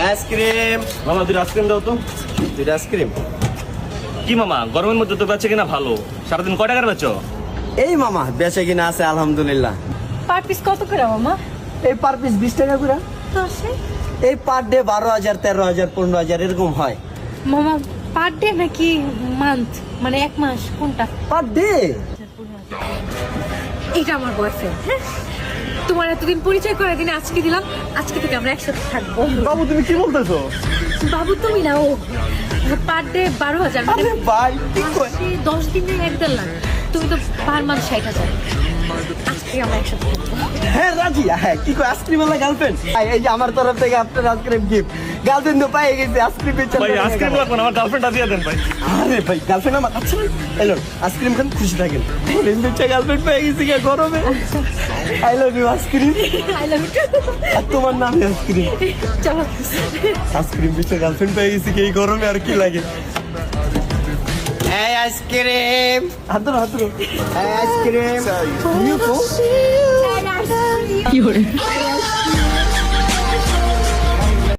Ice cream মামা দুটো ice cream দাও তো। দুইটা আইসক্রিম। কি মামা গরমের মধ্যে তো বেচে কিনা ভালো, সারাদিন কয় টাকার বেচো? এই মামা বেচে কিনা আছে আলহামদুলিল্লাহ। পার পিস কত করে মামা? এই পার পিস 20 টাকা করে। দশে এই পার ডে 12,000 13,000 15,000 এরকম হয়। মামা পার ডে নাকি মান্থ, মানে এক মাস কোনটা? Per day. এটা আমার বয়ফ্রেন্ড। হ্যাঁ, তোমার এতদিন পরিচয় করে দিনে আজকে দিলাম। আজকে থেকে আমরা একসাথে থাকবো। বাবু তুমি কি বলতেছো? বাবু তুমি না, ও পার ডে 12,000, মানে আরে ভাই কি কয়? 10 দিনে 1.5 লাখ। তুমি তো পার মান্থ 60,000। আজকে আমরা একসাথে থাকবো। হ্যাঁ রাজি। হ্যাঁ কি কয় আইসক্রিম ওয়ালা গার্লফ্রেন্ড? এই যে আমার তরফ থেকে আপনার আইসক্রিম গিফট। গার্লফ্রেন্ড তো পাই গেছে আইসক্রিম বেচে। ভাই আইসক্রিম লাগবে না, আমার গার্লফ্রেন্ডটা দিয়ে দেন ভাই। আরে ভাই গার্লফ্রেন্ড আমার আচ্ছা এলো আইসক্রিম খান খুশি থাকেন। বেচে গার্লফ্রেন্ড পেয়ে গেছি কি গরমে। I love you ice cream. I love you. আর তোমার নাম আইসক্রিম। চলো। আইসক্রিম বেচে গার্লফ্রেন্ড পেয়ে গেছি কি এই গরমে আর কি লাগে। এই আইসক্রিম হাত ধরো। এই আইসক্রিম। কি হরে?